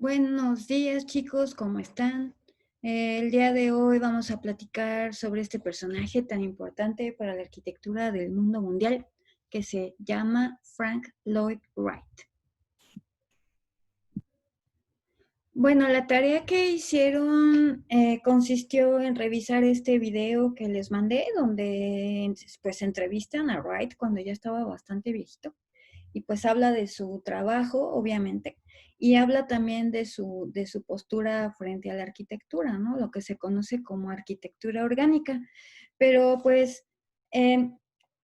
Buenos días, chicos, ¿cómo están? El día de hoy vamos a platicar sobre este personaje tan importante para la arquitectura del mundo mundial que se llama Frank Lloyd Wright. Bueno, la tarea que hicieron consistió en revisar este video que les mandé, donde pues entrevistan a Wright cuando ya estaba bastante viejito y pues habla de su trabajo, obviamente, y habla también de su postura frente a la arquitectura, ¿no? Lo que se conoce como arquitectura orgánica. Pero pues eh,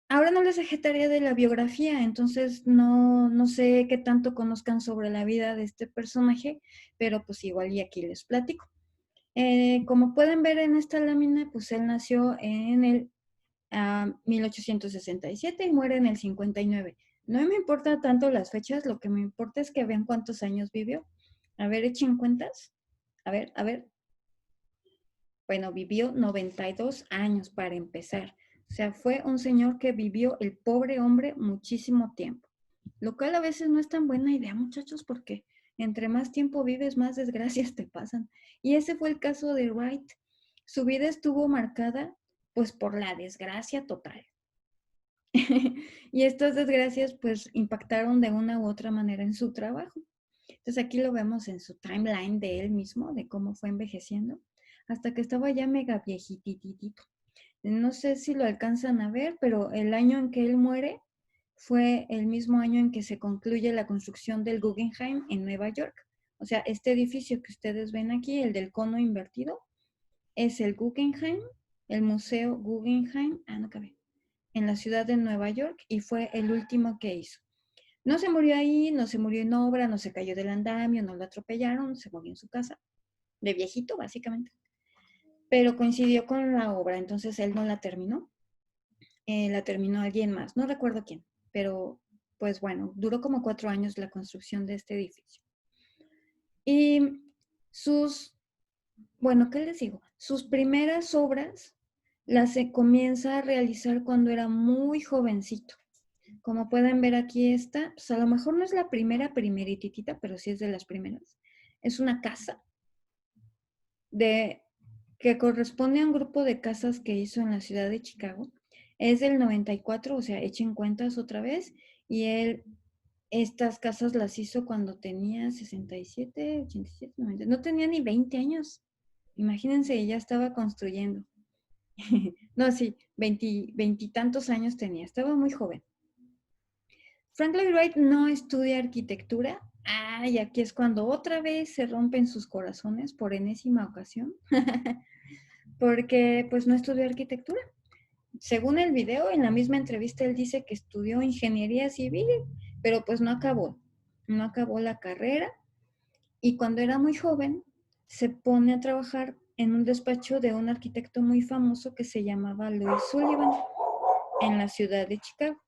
ahora no les dejé tarea de la biografía, entonces no sé qué tanto conozcan sobre la vida de este personaje, pero pues igual y aquí les platico. Como pueden ver en esta lámina, pues él nació en el 1867 y muere en el 59. No me importa tanto las fechas, lo que me importa es que vean cuántos años vivió. A ver, echen cuentas. A ver. Bueno, vivió 92 años para empezar. O sea, fue un señor que vivió el pobre hombre muchísimo tiempo. Lo cual a veces no es tan buena idea, muchachos, porque entre más tiempo vives, más desgracias te pasan. Y ese fue el caso de Wright. Su vida estuvo marcada pues por la desgracia total. Y estas desgracias pues impactaron de una u otra manera en su trabajo. Entonces aquí lo vemos en su timeline de él mismo, de cómo fue envejeciendo, hasta que estaba ya mega viejititito. No sé si lo alcanzan a ver, pero el año en que él muere fue el mismo año en que se concluye la construcción del Guggenheim en Nueva York. O sea, este edificio que ustedes ven aquí, el del cono invertido, es el Guggenheim, el Museo Guggenheim, no cabe, en la ciudad de Nueva York, y fue el último que hizo. No se murió ahí, no se murió en obra, no se cayó del andamio, no lo atropellaron, se murió en su casa, de viejito básicamente, pero coincidió con la obra, entonces él no la terminó, la terminó alguien más, no recuerdo quién, pero pues bueno, duró como 4 años la construcción de este edificio. Y sus, bueno, ¿qué les digo? Sus primeras obras las se comienza a realizar cuando era muy jovencito. Como pueden ver aquí esta, pues a lo mejor no es la primerititita, pero sí es de las primeras. Es una casa de, que corresponde a un grupo de casas que hizo en la ciudad de Chicago. Es del 94, o sea, echen cuentas otra vez. Y él, estas casas las hizo cuando tenía 67, 87, 90. No tenía ni 20 años. Imagínense, ya estaba construyendo. No, sí, 20, veintitantos años tenía, estaba muy joven. Frank Lloyd Wright no estudia arquitectura. Y aquí es cuando otra vez se rompen sus corazones por enésima ocasión, porque pues no estudió arquitectura. Según el video, en la misma entrevista él dice que estudió ingeniería civil, pero pues no acabó la carrera, y cuando era muy joven se pone a trabajar en un despacho de un arquitecto muy famoso que se llamaba Louis Sullivan en la ciudad de Chicago.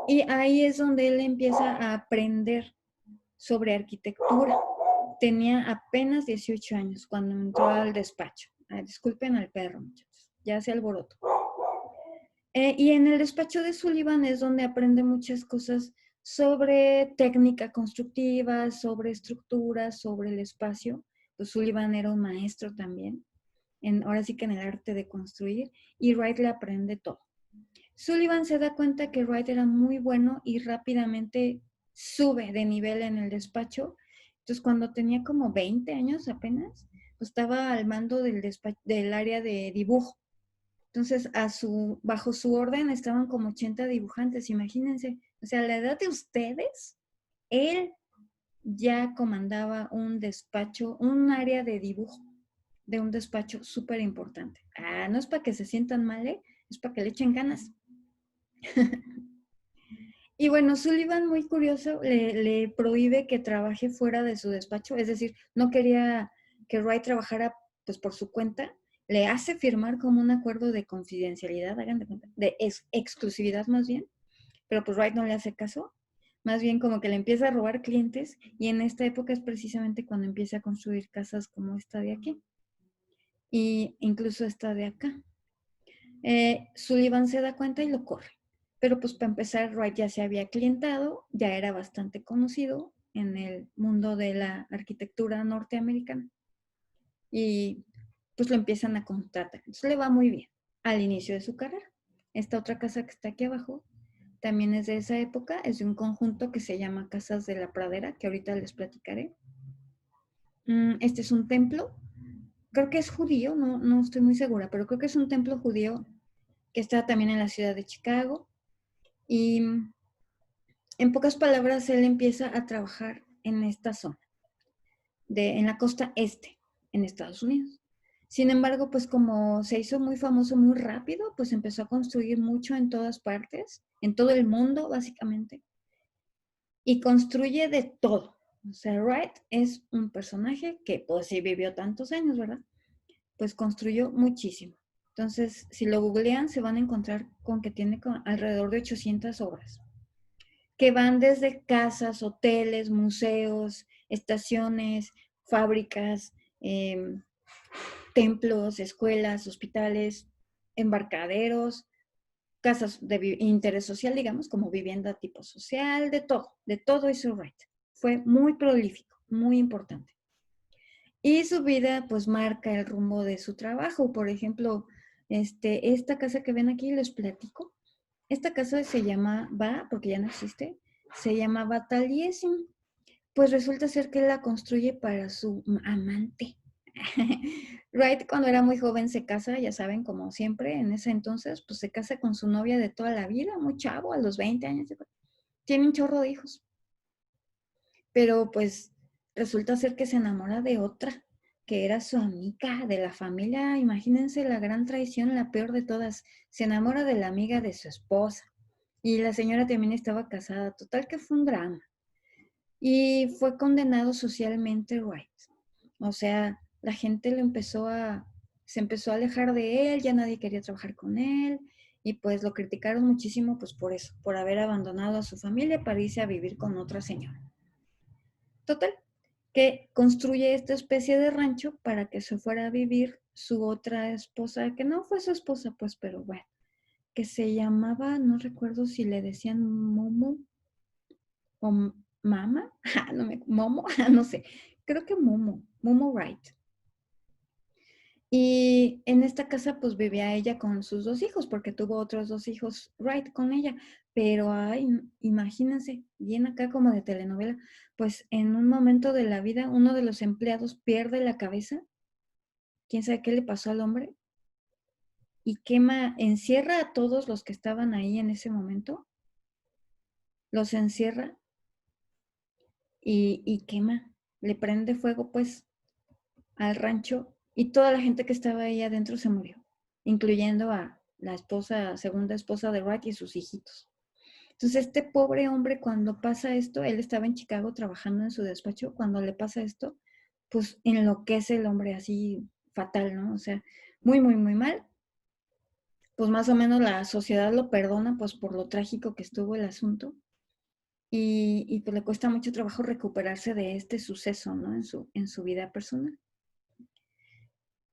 Y ahí es donde él empieza a aprender sobre arquitectura. Tenía apenas 18 años cuando entró al despacho. Disculpen al perro, muchachos, ya se alborotó. Y en el despacho de Sullivan es donde aprende muchas cosas sobre técnica constructiva, sobre estructura, sobre el espacio. Pues Sullivan era un maestro también, ahora sí que en el arte de construir, y Wright le aprende todo. Sullivan se da cuenta que Wright era muy bueno y rápidamente sube de nivel en el despacho. Entonces, cuando tenía como 20 años apenas, pues estaba al mando del área de dibujo. Entonces, bajo su orden estaban como 80 dibujantes, imagínense. O sea, a la edad de ustedes, él ya comandaba un despacho, un área de dibujo de un despacho súper importante. No es para que se sientan mal, es para que le echen ganas. Y bueno, Sullivan, muy curioso, le prohíbe que trabaje fuera de su despacho, es decir, no quería que Wright trabajara pues por su cuenta, le hace firmar como un acuerdo de confidencialidad, hagan de cuenta, de exclusividad más bien, pero pues Wright no le hace caso, más bien como que le empieza a robar clientes, y en esta época es precisamente cuando empieza a construir casas como esta de aquí, y incluso esta de acá. Sullivan se da cuenta y lo corre. Pero pues para empezar, Wright ya se había clientado, ya era bastante conocido, en el mundo de la arquitectura norteamericana. Y pues lo empiezan a contratar. Entonces le va muy bien al inicio de su carrera. Esta otra casa que está aquí abajo también es de esa época, es de un conjunto que se llama Casas de la Pradera, que ahorita les platicaré. Este es un templo, creo que es judío, no estoy muy segura, pero creo que es un templo judío que está también en la ciudad de Chicago. Y en pocas palabras, él empieza a trabajar en esta zona, en la costa este, en Estados Unidos. Sin embargo, pues como se hizo muy famoso muy rápido, pues empezó a construir mucho en todas partes, en todo el mundo básicamente, y construye de todo. O sea, Wright es un personaje que pues sí vivió tantos años, ¿verdad? Pues construyó muchísimo. Entonces, si lo googlean, se van a encontrar con que tiene alrededor de 800 obras, que van desde casas, hoteles, museos, estaciones, fábricas, templos, escuelas, hospitales, embarcaderos, casas de interés social, digamos, como vivienda tipo social, de todo hizo Wright. Fue muy prolífico, muy importante. Y su vida pues marca el rumbo de su trabajo. Por ejemplo, esta casa que ven aquí, les platico. Esta casa se llama, porque ya no existe, se llama Taliesin. Pues resulta ser que la construye para su amante. Wright cuando era muy joven se casa, ya saben, como siempre, en ese entonces, pues se casa con su novia de toda la vida, muy chavo, a los 20 años. Tiene un chorro de hijos. Pero pues resulta ser que se enamora de otra, que era su amiga de la familia. Imagínense la gran traición, la peor de todas. Se enamora de la amiga de su esposa. Y la señora también estaba casada. Total que fue un drama. Y fue condenado socialmente Wright. O sea, la gente se empezó a alejar de él, ya nadie quería trabajar con él. Y pues lo criticaron muchísimo pues por eso, por haber abandonado a su familia para irse a vivir con otra señora. Total, que construye esta especie de rancho para que se fuera a vivir su otra esposa, que no fue su esposa, pues, pero bueno, que se llamaba, no recuerdo si le decían Momo o Mama, Momo, no sé, creo que Momo Wright. Y en esta casa pues vivía ella con sus dos hijos, porque tuvo otros dos hijos Wright con ella. Pero ay, imagínense, bien acá como de telenovela, pues en un momento de la vida uno de los empleados pierde la cabeza, quién sabe qué le pasó al hombre, y encierra a todos los que estaban ahí en ese momento, los encierra y quema, le prende fuego pues al rancho y toda la gente que estaba ahí adentro se murió, incluyendo a la esposa, segunda esposa de Wright y sus hijitos. Entonces, este pobre hombre, cuando pasa esto, él estaba en Chicago trabajando en su despacho, cuando le pasa esto, pues enloquece el hombre así fatal, ¿no? O sea, muy, muy, muy mal. Pues más o menos la sociedad lo perdona, pues por lo trágico que estuvo el asunto. Y pues le cuesta mucho trabajo recuperarse de este suceso, ¿no? En su vida personal.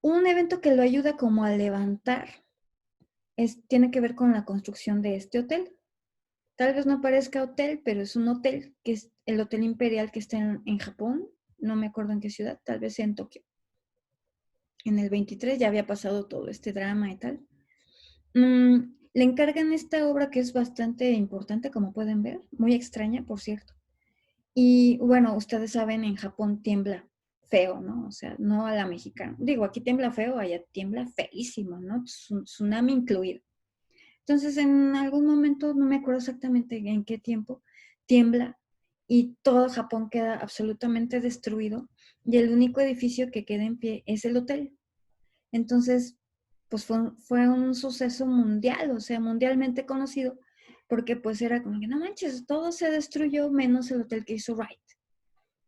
Un evento que lo ayuda como a levantar tiene que ver con la construcción de este hotel. Tal vez no parezca hotel, pero es un hotel, que es el Hotel Imperial que está en Japón. No me acuerdo en qué ciudad, tal vez en Tokio. En el 23 ya había pasado todo este drama y tal. Le encargan esta obra que es bastante importante, como pueden ver, muy extraña, por cierto. Y bueno, ustedes saben, en Japón tiembla feo, ¿no? O sea, no a la mexicana. Digo, aquí tiembla feo, allá tiembla feísimo, ¿no? Tsunami incluido. Entonces, en algún momento, no me acuerdo exactamente en qué tiempo, tiembla y todo Japón queda absolutamente destruido y el único edificio que queda en pie es el hotel. Entonces, pues fue un suceso mundial, o sea, mundialmente conocido, porque pues era como que no manches, todo se destruyó menos el hotel que hizo Wright.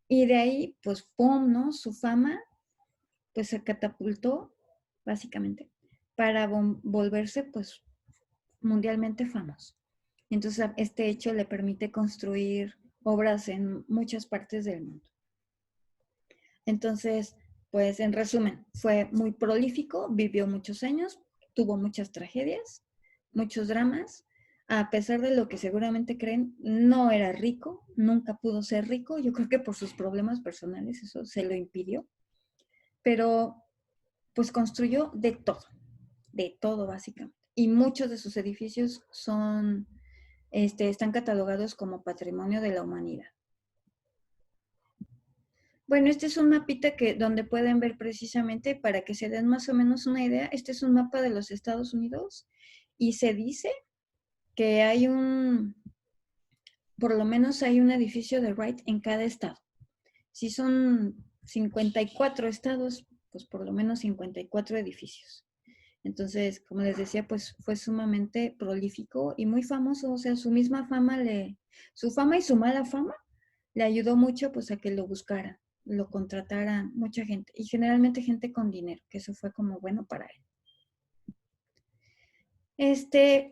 Y de ahí, pues, ¡pum!, ¿no? Su fama, pues se catapultó, básicamente, para volverse, pues, mundialmente famoso. Entonces, este hecho le permite construir obras en muchas partes del mundo. Entonces, pues en resumen, fue muy prolífico, vivió muchos años, tuvo muchas tragedias, muchos dramas. a pesar de lo que seguramente creen, no era rico, nunca pudo ser rico. Yo creo que por sus problemas personales eso se lo impidió. Pero pues construyó de todo básicamente. Y muchos de sus edificios son, están catalogados como patrimonio de la humanidad. Bueno, este es un mapita donde pueden ver precisamente, para que se den más o menos una idea, este es un mapa de los Estados Unidos y se dice que hay por lo menos hay un edificio de Wright en cada estado. Si son 54 estados, pues por lo menos 54 edificios. Entonces, como les decía, pues fue sumamente prolífico y muy famoso. O sea, su fama y su mala fama le ayudó mucho pues a que lo buscaran, lo contrataran mucha gente y generalmente gente con dinero, que eso fue como bueno para él.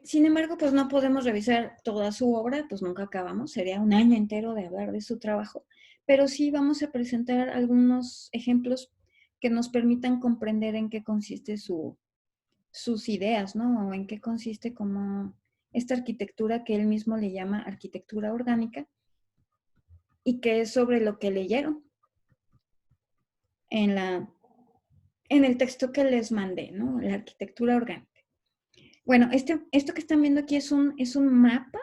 Sin embargo, pues no podemos revisar toda su obra, pues nunca acabamos, sería un año entero de hablar de su trabajo, pero sí vamos a presentar algunos ejemplos que nos permitan comprender en qué consiste sus ideas, ¿no? O en qué consiste como esta arquitectura que él mismo le llama arquitectura orgánica y que es sobre lo que leyeron en el texto que les mandé, ¿no? La arquitectura orgánica. Bueno, esto que están viendo aquí es un mapa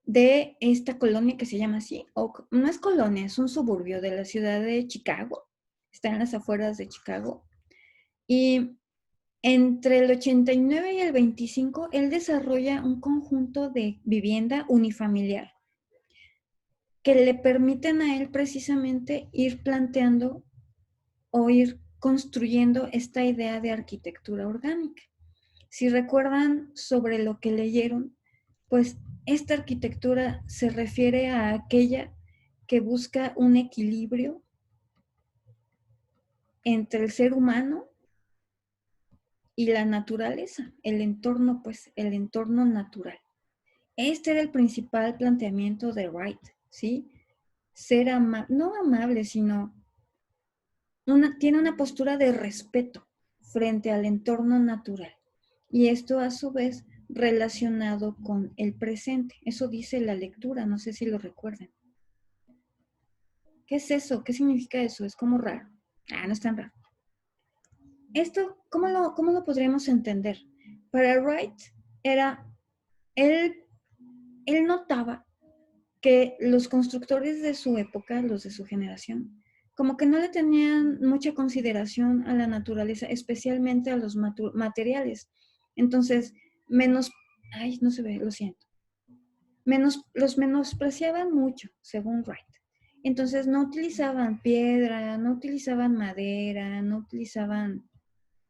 de esta colonia que se llama así, o no es colonia, es un suburbio de la ciudad de Chicago, está en las afueras de Chicago, y entre el 89 y el 25, él desarrolla un conjunto de vivienda unifamiliar que le permiten a él precisamente ir planteando o ir construyendo esta idea de arquitectura orgánica. Si recuerdan sobre lo que leyeron, pues esta arquitectura se refiere a aquella que busca un equilibrio entre el ser humano y la naturaleza, el entorno, pues el entorno natural. Este era el principal planteamiento de Wright, ¿sí? Ser no amable, sino tiene una postura de respeto frente al entorno natural. Y esto a su vez relacionado con el presente. Eso dice la lectura, no sé si lo recuerdan. ¿Qué es eso? ¿Qué significa eso? Es como raro. No es tan raro. Esto, ¿cómo lo podríamos entender? Para Wright él notaba que los constructores de su época, los de su generación, como que no le tenían mucha consideración a la naturaleza, especialmente a los materiales. Entonces, no se ve, lo siento. Los menospreciaban mucho, según Wright. Entonces, no utilizaban piedra, no utilizaban madera, no utilizaban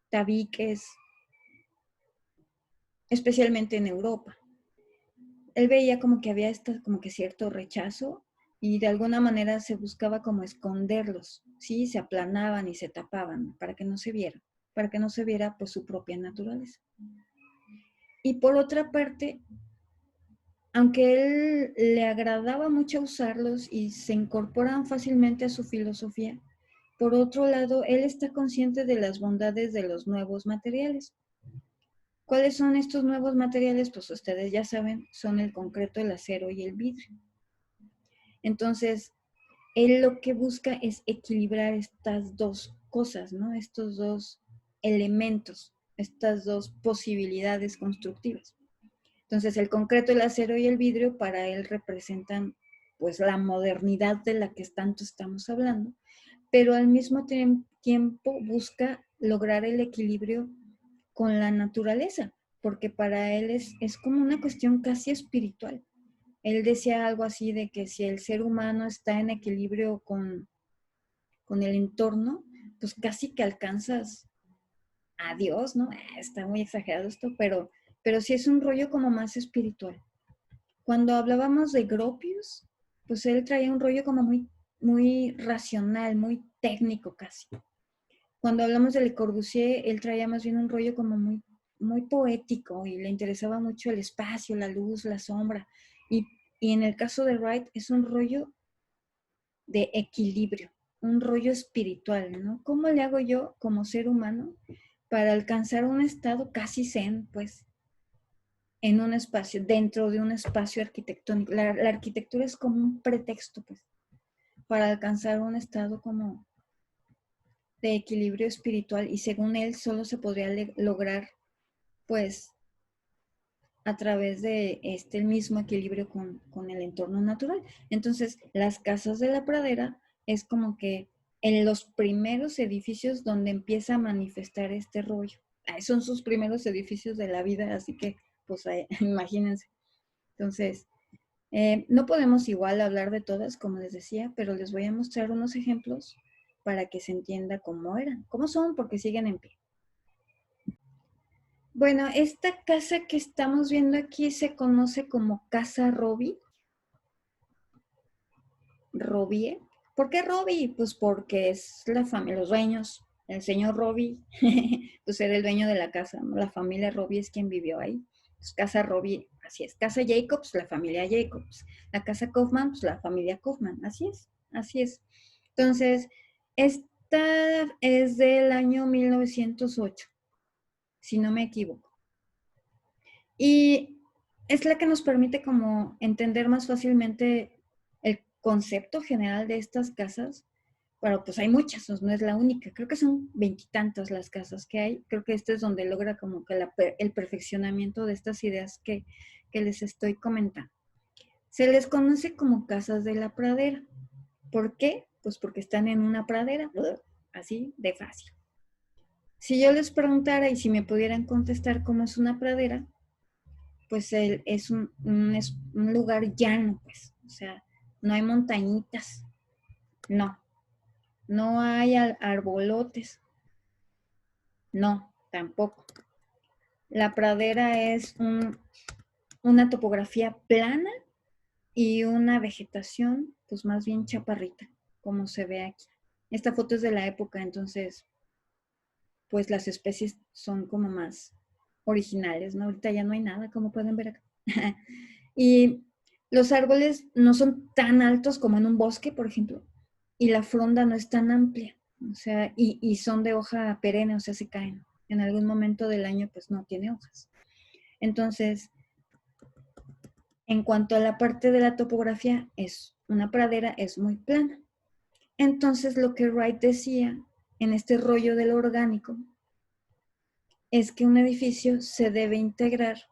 tabiques, especialmente en Europa. Él veía como que había como que cierto rechazo y de alguna manera se buscaba como esconderlos, ¿sí? Se aplanaban y se tapaban para que no se viera pues su propia naturaleza. Y por otra parte, aunque él le agradaba mucho usarlos y se incorporan fácilmente a su filosofía, por otro lado, él está consciente de las bondades de los nuevos materiales. ¿Cuáles son estos nuevos materiales? Pues ustedes ya saben, son el concreto, el acero y el vidrio. Entonces, él lo que busca es equilibrar estas dos cosas, ¿no? Estos dos elementos, estas dos posibilidades constructivas. Entonces, el concreto, el acero y el vidrio para él representan pues la modernidad de la que tanto estamos hablando, pero al mismo tiempo busca lograr el equilibrio con la naturaleza, porque para él es como una cuestión casi espiritual. Él decía algo así de que si el ser humano está en equilibrio con el entorno, pues casi que alcanzas a Dios, ¿no? Está muy exagerado esto, pero sí es un rollo como más espiritual. Cuando hablábamos de Gropius, pues él traía un rollo como muy, muy racional, muy técnico casi. Cuando hablamos de Le Corbusier, él traía más bien un rollo como muy, muy poético y le interesaba mucho el espacio, la luz, la sombra. Y en el caso de Wright es un rollo de equilibrio, un rollo espiritual, ¿no? ¿Cómo le hago yo como ser humano para alcanzar un estado casi zen, pues, en un espacio, dentro de un espacio arquitectónico. La arquitectura es como un pretexto, pues, para alcanzar un estado como de equilibrio espiritual y según él solo se podría lograr, pues, a través de el mismo equilibrio con el entorno natural. Entonces, las casas de la pradera es como que en los primeros edificios donde empieza a manifestar este rollo. Son sus primeros edificios de la vida, así que, pues, imagínense. Entonces, no podemos igual hablar de todas, como les decía, pero les voy a mostrar unos ejemplos para que se entienda cómo eran, cómo son, porque siguen en pie. Bueno, esta casa que estamos viendo aquí se conoce como Casa Robbie. Robbie. ¿Por qué Robbie? Pues porque es la familia, los dueños. El señor Robbie, pues era el dueño de la casa, ¿no? La familia Robbie es quien vivió ahí. Pues casa Robbie, así es. Casa Jacobs, la familia Jacobs. La casa Kaufman, pues la familia Kaufman. Así es, así es. Entonces, esta es del año 1908, si no me equivoco. Y es la que nos permite como entender más fácilmente el concepto general de estas casas. Pero pues hay muchas, no es la única. Creo que son veintitantas las casas que hay. Creo que este es donde logra como que el perfeccionamiento de estas ideas que les estoy comentando. Se les conoce como casas de la pradera. ¿Por qué? Pues porque están en una pradera, así de fácil. Si yo les preguntara y si me pudieran contestar cómo es una pradera, pues es un lugar llano, pues, o sea, no hay montañitas, no hay arbolotes, no, tampoco. La pradera es una topografía plana y una vegetación, pues más bien chaparrita, como se ve aquí. Esta foto es de la época, entonces, pues las especies son como más originales, ¿no? Ahorita ya no hay nada, como pueden ver acá. Y los árboles no son tan altos como en un bosque, por ejemplo, y la fronda no es tan amplia, o sea, y son de hoja perenne, o sea, se caen. En algún momento del año, pues no tiene hojas. Entonces, en cuanto a la parte de la topografía, es una pradera, es muy plana. Entonces, lo que Wright decía en este rollo del orgánico es que un edificio se debe integrar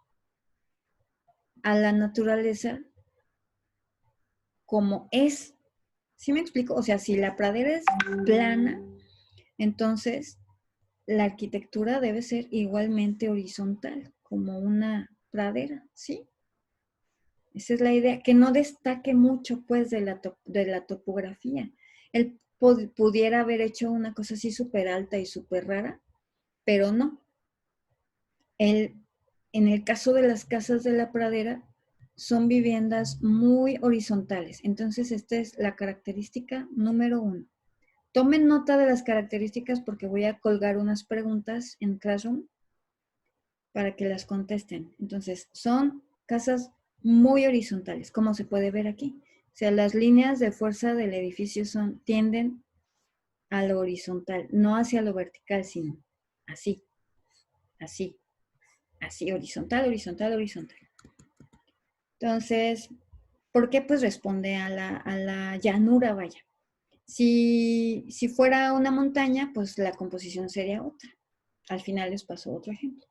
a la naturaleza como es. ¿Sí me explico? O sea, si la pradera es plana, entonces la arquitectura debe ser igualmente horizontal, como una pradera, ¿sí? Esa es la idea, que no destaque mucho, pues, de la topografía. Él pudiera haber hecho una cosa así súper alta y súper rara, pero no. Él, en el caso de las casas de la pradera, son viviendas muy horizontales. Entonces, esta es la característica número 1. Tomen nota de las características porque voy a colgar unas preguntas en Classroom para que las contesten. Entonces, son casas muy horizontales, como se puede ver aquí. O sea, las líneas de fuerza del edificio tienden a lo horizontal, no hacia lo vertical, sino así, así, así, horizontal, horizontal, horizontal. Entonces, ¿por qué? Pues responde a la llanura, vaya. Si fuera una montaña, pues la composición sería otra. Al final les paso otro ejemplo.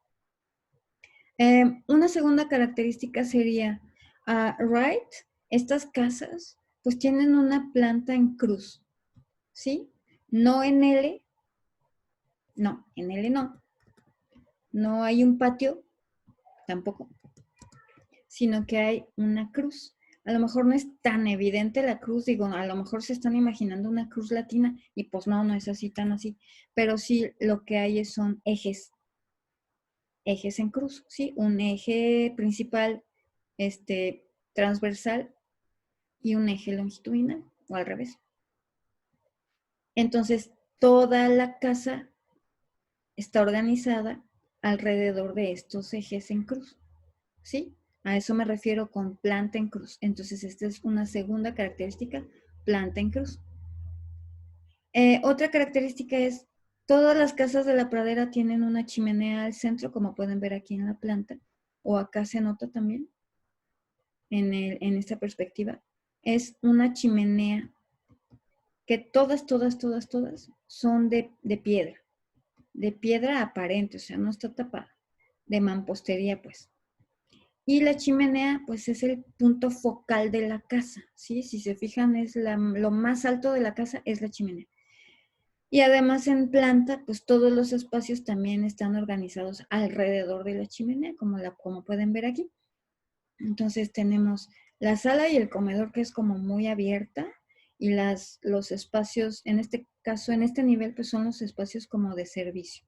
Una segunda característica sería, right, estas casas pues tienen una planta en cruz, ¿sí? No en L, no, en L no. No hay un patio, tampoco, sino que hay una cruz. A lo mejor no es tan evidente la cruz, digo, a lo mejor se están imaginando una cruz latina y pues no es así tan así, pero sí lo que hay son ejes en cruz, ¿sí? Un eje principal, transversal y un eje longitudinal, o al revés. Entonces, toda la casa está organizada alrededor de estos ejes en cruz, ¿sí? A eso me refiero con planta en cruz. Entonces, esta es una segunda característica, planta en cruz. Otra característica es, todas las casas de la pradera tienen una chimenea al centro, como pueden ver aquí en la planta, o acá se nota también en esta perspectiva, es una chimenea que todas son de piedra aparente, o sea, no está tapada, de mampostería, pues. Y la chimenea, pues, es el punto focal de la casa, ¿sí? Si se fijan, es lo más alto de la casa es la chimenea. Y además en planta, pues todos los espacios también están organizados alrededor de la chimenea, como pueden ver aquí. Entonces tenemos la sala y el comedor, que es como muy abierta, y los espacios, en este caso, en este nivel, pues son los espacios como de servicio,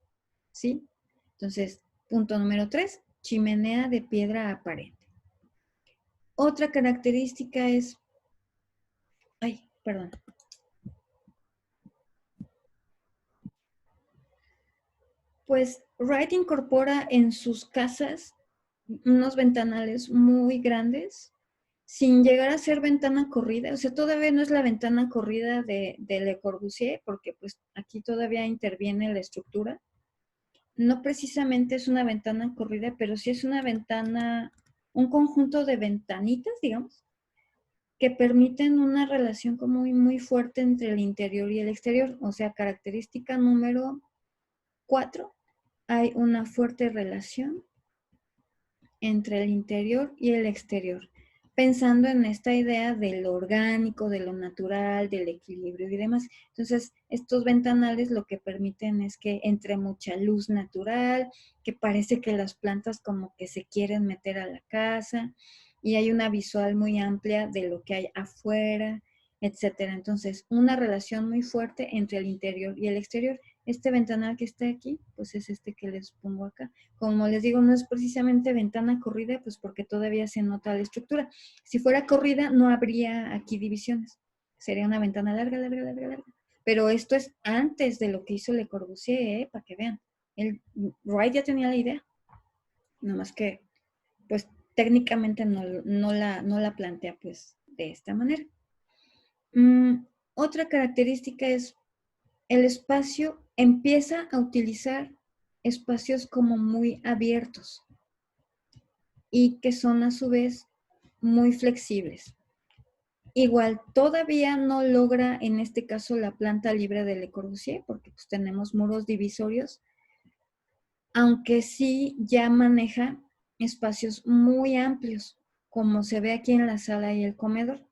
¿sí? Entonces, punto número 3, chimenea de piedra aparente. Otra característica es, perdón. Pues Wright incorpora en sus casas unos ventanales muy grandes, sin llegar a ser ventana corrida. O sea, todavía no es la ventana corrida de Le Corbusier, porque pues aquí todavía interviene la estructura. No precisamente es una ventana corrida, pero sí es una ventana, un conjunto de ventanitas, digamos, que permiten una relación como muy fuerte entre el interior y el exterior. O sea, característica número 4, hay una fuerte relación entre el interior y el exterior, pensando en esta idea de lo orgánico, de lo natural, del equilibrio y demás. Entonces, estos ventanales lo que permiten es que entre mucha luz natural, que parece que las plantas como que se quieren meter a la casa, y hay una visual muy amplia de lo que hay afuera, etcétera. Entonces, una relación muy fuerte entre el interior y el exterior. Este ventanal que está aquí, pues es este que les pongo acá. Como les digo, no es precisamente ventana corrida, pues porque todavía se nota la estructura. Si fuera corrida, no habría aquí divisiones. Sería una ventana larga. Pero esto es antes de lo que hizo Le Corbusier, para que vean. Wright ya tenía la idea. Nomás que, pues, técnicamente no la plantea, pues, de esta manera. Otra característica es el espacio empieza a utilizar espacios como muy abiertos y que son a su vez muy flexibles. Igual, todavía no logra en este caso la planta libre de Le Corbusier porque pues tenemos muros divisorios, aunque sí ya maneja espacios muy amplios, como se ve aquí en la sala y el comedor.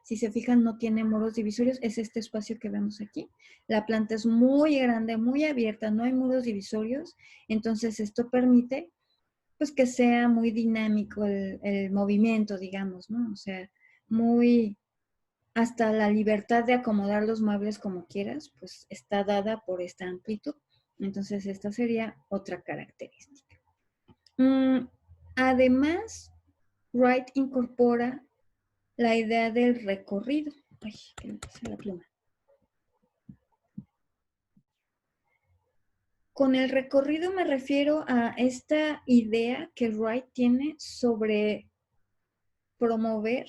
Si se fijan, no tiene muros divisorios, es este espacio que vemos aquí. La planta es muy grande, muy abierta, no hay muros divisorios, entonces esto permite pues que sea muy dinámico el movimiento, digamos, ¿no? O sea, hasta la libertad de acomodar los muebles como quieras, pues está dada por esta amplitud. Entonces, esta sería otra característica. Además, Wright incorpora la idea del recorrido. Ay, que me pasa la pluma. Con el recorrido me refiero a esta idea que Wright tiene sobre promover,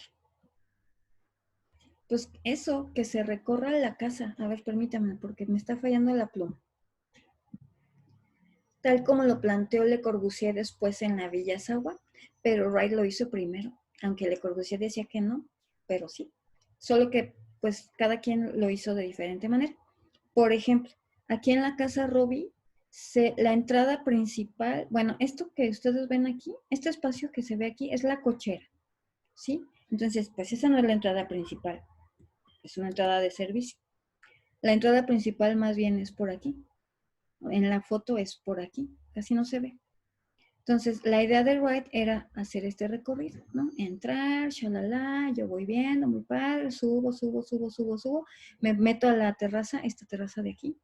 pues eso, que se recorra la casa. A ver, permítame, porque me está fallando la pluma. Tal como lo planteó Le Corbusier después en la Villa Sagua, pero Wright lo hizo primero, aunque Le Corbusier decía que no, pero sí. Solo que, pues, cada quien lo hizo de diferente manera. Por ejemplo, aquí en la casa Robbie, la entrada principal, bueno, esto que ustedes ven aquí, este espacio que se ve aquí es la cochera, ¿sí? Entonces, pues esa no es la entrada principal, es una entrada de servicio. La entrada principal más bien es por aquí. En la foto es por aquí, casi no se ve. Entonces, la idea de Wright era hacer este recorrido, ¿no? Entrar, shalala, yo voy viendo, muy padre, subo, me meto a la terraza, esta terraza de aquí,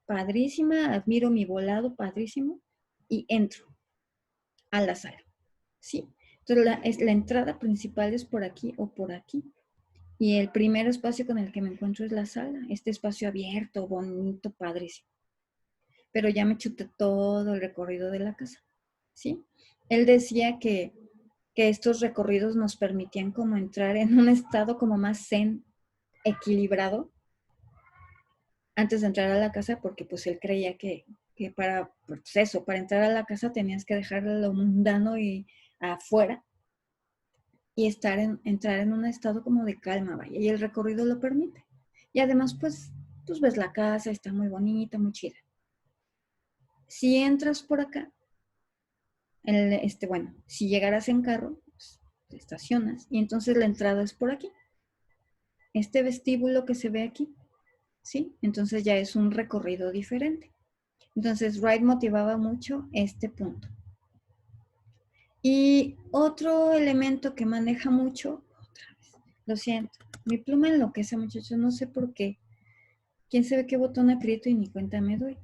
padrísima, admiro mi volado, padrísimo, y entro a la sala, ¿sí? Entonces, la entrada principal es por aquí o por aquí. Y el primer espacio con el que me encuentro es la sala, este espacio abierto, bonito, padrísimo. Pero ya me chuté todo el recorrido de la casa, ¿sí? Él decía que estos recorridos nos permitían como entrar en un estado como más zen, equilibrado, antes de entrar a la casa, porque pues él creía que que para, pues eso, para entrar a la casa tenías que dejar lo mundano y afuera y entrar en un estado como de calma, vaya, y el recorrido lo permite. Y además, pues ves la casa, está muy bonita, muy chida. Si entras por acá, bueno, si llegaras en carro, pues, te estacionas y entonces la entrada es por aquí. Este vestíbulo que se ve aquí, ¿sí? Entonces ya es un recorrido diferente. Entonces Wright motivaba mucho este punto. Y otro elemento que maneja mucho, otra vez, lo siento, mi pluma enloquece, muchachos, no sé por qué. ¿Quién sabe qué botón aprieto y ni cuenta me doy?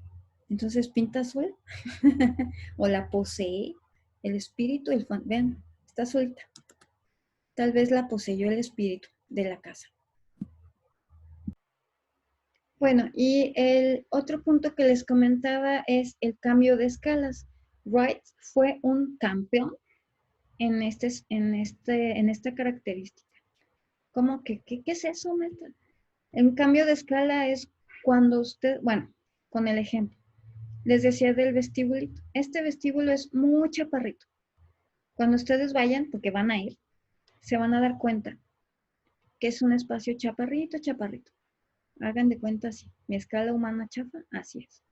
Entonces pinta azul o la posee el espíritu, vean, está suelta. Tal vez la poseyó el espíritu de la casa. Bueno, y el otro punto que les comentaba es el cambio de escalas. Wright fue un campeón en esta característica. ¿Cómo que qué es eso, Meta? El cambio de escala es cuando usted, bueno, con el ejemplo, les decía del vestíbulito. Este vestíbulo es muy chaparrito. Cuando ustedes vayan, porque van a ir, se van a dar cuenta que es un espacio chaparrito, chaparrito. Hagan de cuenta así. Mi escala humana chafa, así es.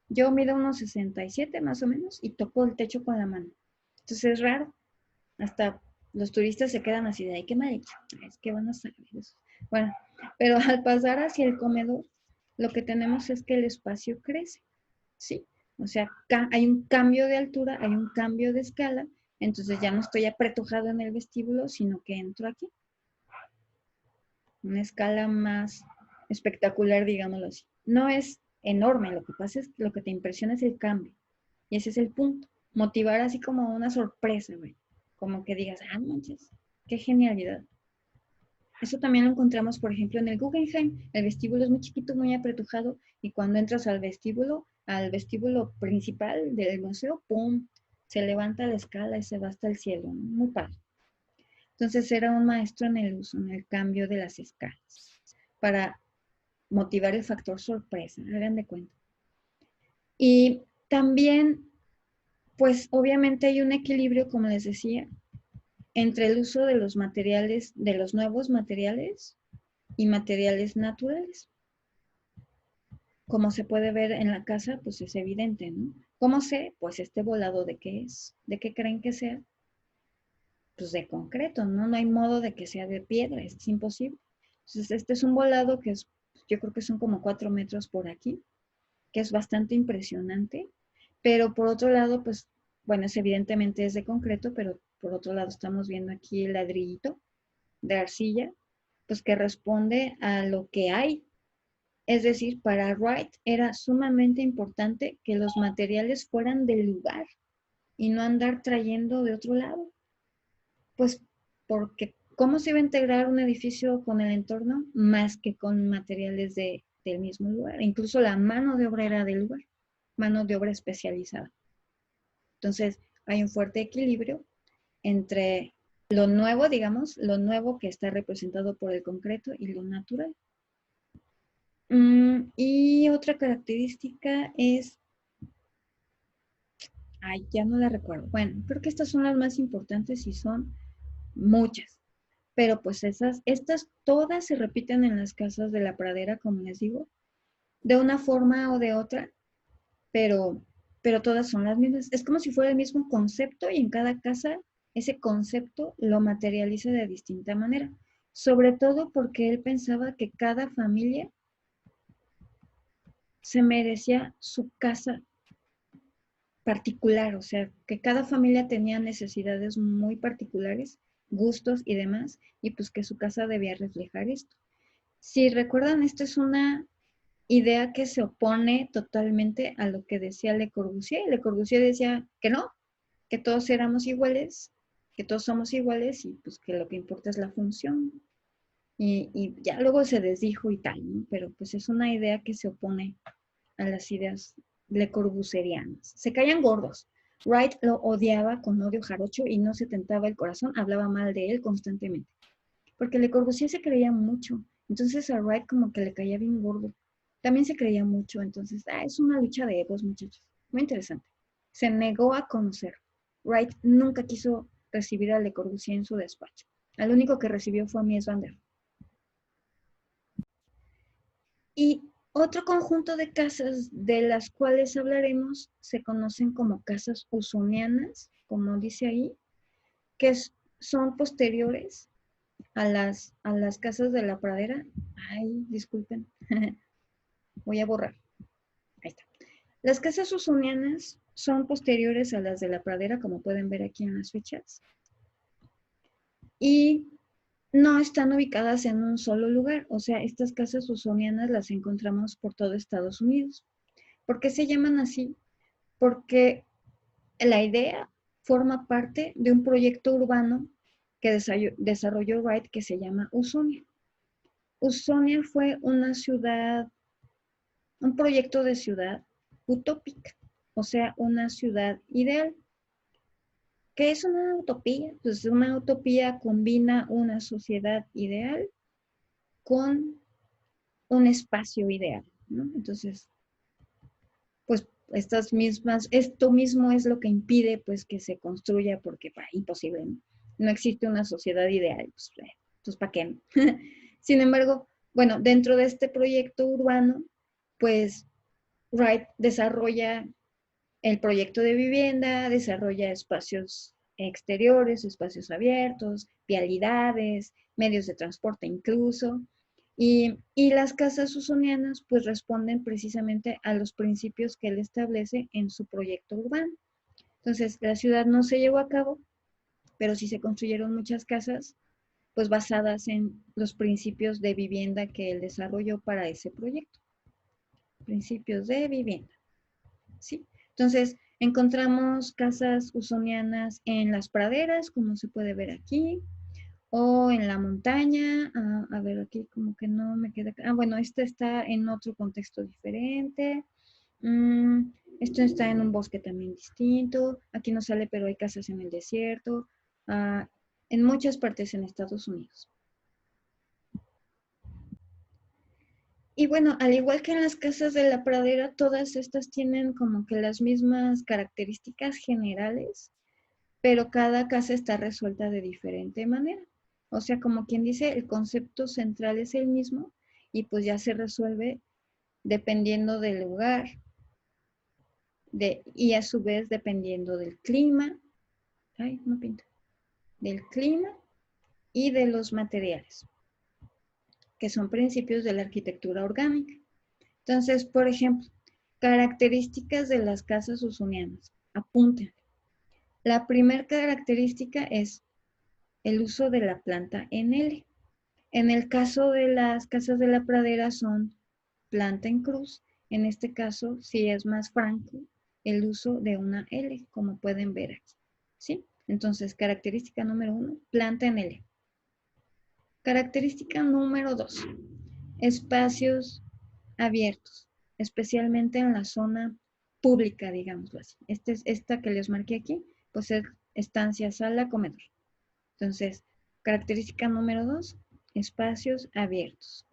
Yo mido unos 67 más o menos y toco el techo con la mano. Entonces es raro. Hasta los turistas se quedan así de, ay, qué mal hecho. Es que van a saber eso. Bueno, pero al pasar hacia el comedor, lo que tenemos es que el espacio crece, ¿sí? O sea, hay un cambio de altura, hay un cambio de escala, entonces ya no estoy apretujado en el vestíbulo, sino que entro aquí. Una escala más espectacular, digámoslo así. No es enorme, lo que pasa es que lo que te impresiona es el cambio. Y ese es el punto. Motivar así como una sorpresa, güey. Como que digas, ah, manches, qué genialidad. Eso también lo encontramos, por ejemplo, en el Guggenheim. El vestíbulo es muy chiquito, muy apretujado, y cuando entras al vestíbulo principal del museo, ¡pum! Se levanta la escala y se va hasta el cielo. Muy padre. Entonces era un maestro en el uso, en el cambio de las escalas, para motivar el factor sorpresa, hagan de cuenta. Y también, pues obviamente hay un equilibrio, como les decía, entre el uso de los materiales, de los nuevos materiales y materiales naturales. Como se puede ver en la casa, pues es evidente, ¿no? ¿Cómo sé? Pues este volado de qué es, de qué creen que sea. Pues de concreto, ¿no? No hay modo de que sea de piedra, es imposible. Entonces, este es un volado que es, yo creo que son como 4 metros por aquí, que es bastante impresionante, pero por otro lado, pues, bueno, evidentemente es de concreto, pero por otro lado estamos viendo aquí el ladrillito de arcilla, pues que responde a lo que hay. Es decir, para Wright era sumamente importante que los materiales fueran del lugar y no andar trayendo de otro lado. Pues porque ¿cómo se iba a integrar un edificio con el entorno más que con materiales del mismo lugar? Incluso la mano de obra era del lugar, mano de obra especializada. Entonces, hay un fuerte equilibrio entre lo nuevo, digamos, lo nuevo que está representado por el concreto y lo natural. Y otra característica es, ay, ya no la recuerdo. Bueno, creo que estas son las más importantes y son muchas. Pero pues estas todas se repiten en las casas de la pradera, como les digo, de una forma o de otra, pero, pero todas son las mismas. Es como si fuera el mismo concepto y en cada casa ese concepto lo materializa de distinta manera. Sobre todo porque él pensaba que cada familia se merecía su casa particular, o sea, que cada familia tenía necesidades muy particulares, gustos y demás, y pues que su casa debía reflejar esto. Si recuerdan, esta es una idea que se opone totalmente a lo que decía Le Corbusier. Le Corbusier decía que no, que todos éramos iguales, que todos somos iguales y pues que lo que importa es la función. Y ya luego se desdijo y tal, ¿no? Pero pues es una idea que se opone a las ideas Le Corbusierianas. Se caían gordos. Wright lo odiaba con odio jarocho y no se tentaba el corazón, hablaba mal de él constantemente. Porque Le Corbusier se creía mucho. Entonces a Wright como que le caía bien gordo. También se creía mucho. Entonces, es una lucha de egos, muchachos. Muy interesante. Se negó a conocer. Wright nunca quiso recibir a Le Corbusier en su despacho. Al único que recibió fue a Mies van der Rohe. Y otro conjunto de casas de las cuales hablaremos se conocen como casas usonianas, como dice ahí, que son posteriores a las casas de la pradera. Ay, disculpen, voy a borrar. Ahí está. Las casas usonianas son posteriores a las de la pradera, como pueden ver aquí en las fechas, y no están ubicadas en un solo lugar. O sea, estas casas usonianas las encontramos por todo Estados Unidos. ¿Por qué se llaman así? Porque la idea forma parte de un proyecto urbano que desarrolló Wright que se llama Usonia. Usonia fue una ciudad, un proyecto de ciudad utópica, o sea, una ciudad ideal. ¿Qué es una utopía? Pues una utopía combina una sociedad ideal con un espacio ideal, ¿no? Entonces, pues esto mismo es lo que impide pues que se construya porque imposible, ¿no? No existe una sociedad ideal, pues ¿para qué? Sin embargo, bueno, dentro de este proyecto urbano, pues Wright desarrolla el proyecto de vivienda, desarrolla espacios exteriores, espacios abiertos, vialidades, medios de transporte incluso. Y las casas usonianas pues responden precisamente a los principios que él establece en su proyecto urbano. Entonces, la ciudad no se llevó a cabo, pero sí se construyeron muchas casas pues basadas en los principios de vivienda que él desarrolló para ese proyecto. Principios de vivienda, ¿sí? Entonces, encontramos casas usonianas en las praderas, como se puede ver aquí, o en la montaña. A ver, aquí como que no me queda. Bueno, esta está en otro contexto diferente. Esto está en un bosque también distinto. Aquí no sale, pero hay casas en el desierto. En muchas partes en Estados Unidos. Y bueno, al igual que en las casas de la pradera, todas estas tienen como que las mismas características generales, pero cada casa está resuelta de diferente manera. O sea, como quien dice, el concepto central es el mismo y pues ya se resuelve dependiendo del lugar y a su vez dependiendo del clima, ay, no pinta, del clima y de los materiales, que son principios de la arquitectura orgánica. Entonces, por ejemplo, características de las casas usonianas. Apunten. La primera característica es el uso de la planta en L. En el caso de las casas de la pradera son planta en cruz. En este caso, sí es más franco el uso de una L, como pueden ver aquí. ¿Sí? Entonces, característica número 1, planta en L. Característica número 2, espacios abiertos, especialmente en la zona pública, digámoslo así. Esta que les marqué aquí, pues es estancia, sala, comedor. Entonces, característica número 2, espacios abiertos.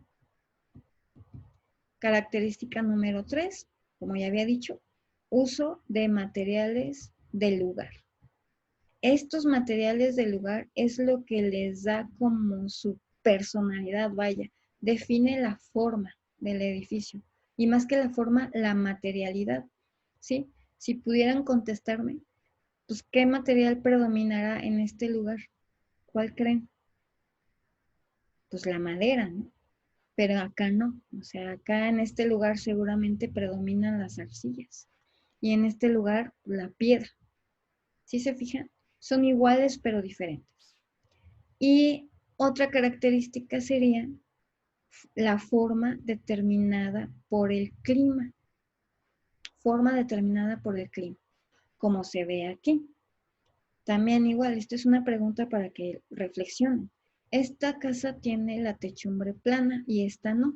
Característica número 3, como ya había dicho, uso de materiales del lugar. Estos materiales del lugar es lo que les da como su personalidad, vaya, define la forma del edificio y más que la forma, la materialidad, ¿sí? Si pudieran contestarme, pues, ¿qué material predominará en este lugar? ¿Cuál creen? Pues la madera, ¿no? Pero acá no, o sea, acá en este lugar seguramente predominan las arcillas y en este lugar la piedra. ¿Sí se fijan? Son iguales pero diferentes. Y otra característica sería la forma determinada por el clima. Forma determinada por el clima, como se ve aquí. También igual, esto es una pregunta para que reflexionen. Esta casa tiene la techumbre plana y esta no.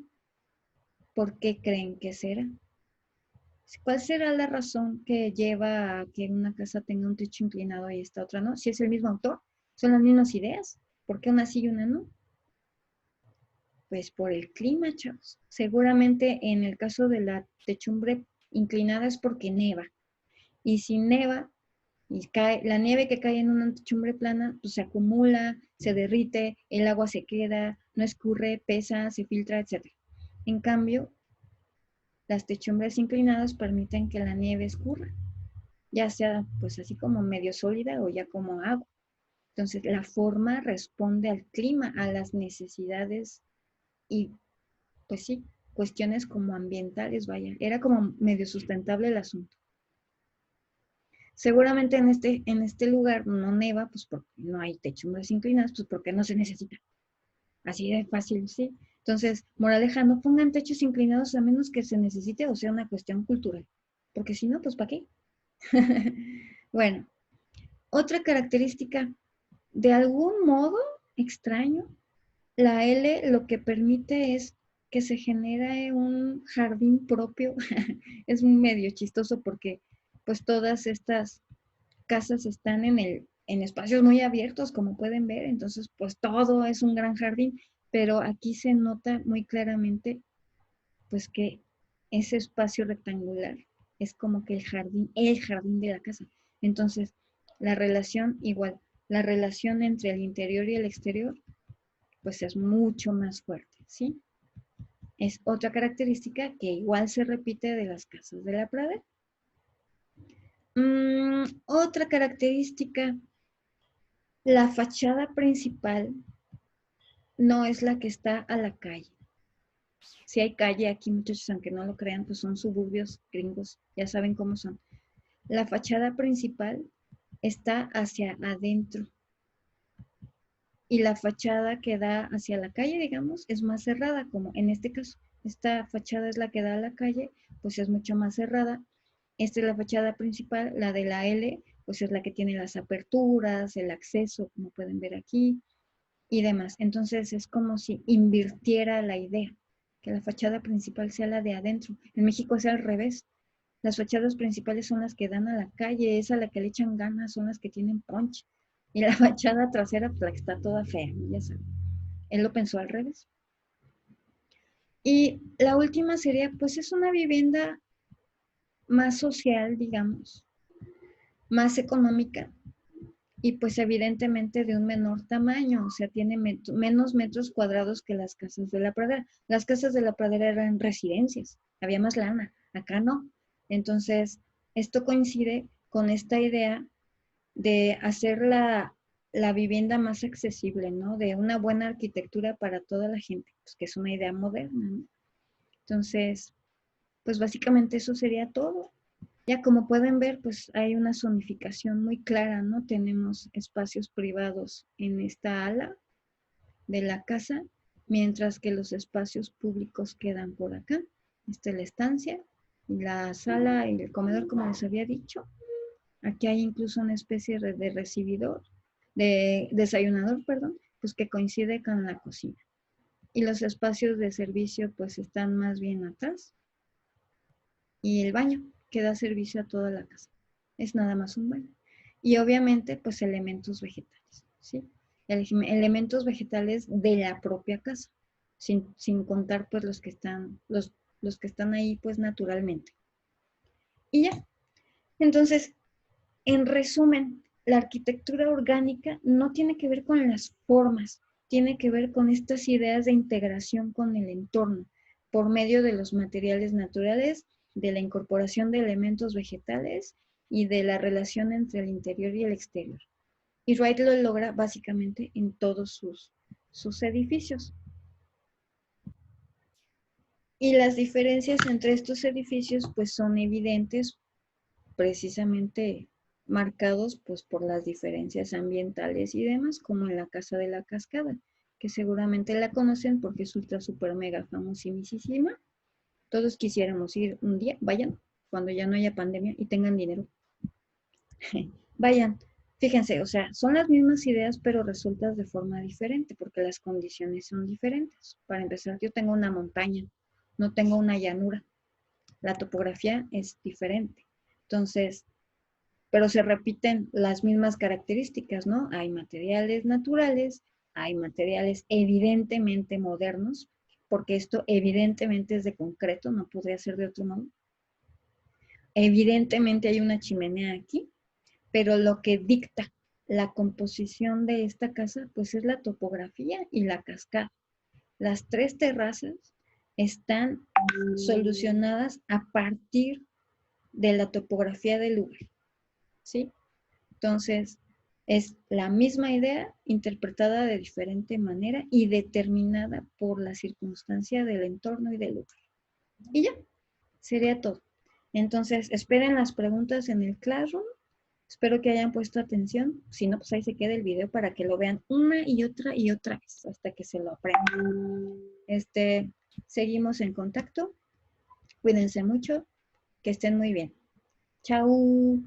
¿Por qué creen que será? ¿Cuál será la razón que lleva a que una casa tenga un techo inclinado y esta otra no? Si es el mismo autor, son las mismas ideas. ¿Por qué una sí y una no? Pues por el clima, chavos. Seguramente en el caso de la techumbre inclinada es porque neva. Y si neva y cae, la nieve que cae en una techumbre plana, pues se acumula, se derrite, el agua se queda, no escurre, pesa, se filtra, etc. En cambio, las techumbres inclinadas permiten que la nieve escurra, ya sea pues así como medio sólida o ya como agua. Entonces, la forma responde al clima, a las necesidades y pues sí, cuestiones como ambientales, vaya, era como medio sustentable el asunto. Seguramente en este lugar no neva, pues porque no hay techumbres inclinadas, pues porque no se necesita. Así de fácil, sí. Entonces, moraleja, no pongan techos inclinados a menos que se necesite o sea una cuestión cultural. Porque si no, pues ¿para qué? Bueno, otra característica, de algún modo extraño, la L lo que permite es que se genere un jardín propio. Es medio chistoso porque pues todas estas casas están en espacios muy abiertos, como pueden ver, entonces pues todo es un gran jardín, pero aquí se nota muy claramente pues que ese espacio rectangular es como que el jardín de la casa. Entonces, la relación igual, la relación entre el interior y el exterior pues es mucho más fuerte, ¿sí? Es otra característica que igual se repite de las casas de la pradera. Otra característica, la fachada principal no es la que está a la calle. Si hay calle aquí, muchachos, aunque no lo crean, pues son suburbios gringos, ya saben cómo son. La fachada principal está hacia adentro y la fachada que da hacia la calle, digamos, es más cerrada, como en este caso. Esta fachada es la que da a la calle, pues es mucho más cerrada. Esta es la fachada principal, la de la L, pues es la que tiene las aperturas, el acceso, como pueden ver aquí, y demás. Entonces es como si invirtiera la idea, que la fachada principal sea la de adentro. En México es al revés. Las fachadas principales son las que dan a la calle, es a la que le echan ganas, son las que tienen punch. Y la fachada trasera, pues la que está toda fea, ya saben. Él lo pensó al revés. Y la última sería, pues es una vivienda más social, digamos, más económica y pues evidentemente de un menor tamaño, o sea, tiene menos metros cuadrados que las casas de la pradera. Las casas de la pradera eran residencias, había más lana, acá no. Entonces, esto coincide con esta idea de hacer la vivienda más accesible, ¿no? De una buena arquitectura para toda la gente, pues que es una idea moderna, ¿no? Entonces, pues básicamente eso sería todo. Ya como pueden ver, pues hay una zonificación muy clara, ¿no? Tenemos espacios privados en esta ala de la casa, mientras que los espacios públicos quedan por acá. Esta es la estancia, y la sala y el comedor, como les había dicho. Aquí hay incluso una especie de recibidor, de desayunador, perdón, pues que coincide con la cocina. Y los espacios de servicio pues están más bien atrás. Y el baño, que da servicio a toda la casa. Es nada más un baño. Y obviamente, pues elementos vegetales, ¿sí? Elementos vegetales de la propia casa, sin contar pues los que están ahí pues naturalmente. Y ya. Entonces, en resumen, la arquitectura orgánica no tiene que ver con las formas, tiene que ver con estas ideas de integración con el entorno por medio de los materiales naturales, de la incorporación de elementos vegetales y de la relación entre el interior y el exterior. Y Wright lo logra básicamente en todos sus edificios. Y las diferencias entre estos edificios pues son evidentes, precisamente marcados pues por las diferencias ambientales y demás, como en la Casa de la Cascada, que seguramente la conocen porque es ultra super mega famosísima. Todos quisiéramos ir un día, vayan, cuando ya no haya pandemia y tengan dinero. Vayan, fíjense, o sea, son las mismas ideas, pero resueltas de forma diferente, porque las condiciones son diferentes. Para empezar, yo tengo una montaña, no tengo una llanura. La topografía es diferente. Entonces, pero se repiten las mismas características, ¿no? Hay materiales naturales, hay materiales evidentemente modernos, porque esto evidentemente es de concreto, no podría ser de otro modo. Evidentemente hay una chimenea aquí, pero lo que dicta la composición de esta casa, pues es la topografía y la cascada. Las tres terrazas están solucionadas a partir de la topografía del lugar, ¿sí? Entonces, es la misma idea interpretada de diferente manera y determinada por la circunstancia del entorno y del lugar. Y ya, sería todo. Entonces, esperen las preguntas en el Classroom. Espero que hayan puesto atención. Si no, pues ahí se queda el video para que lo vean una y otra vez hasta que se lo aprendan. Seguimos en contacto. Cuídense mucho. Que estén muy bien. Chao.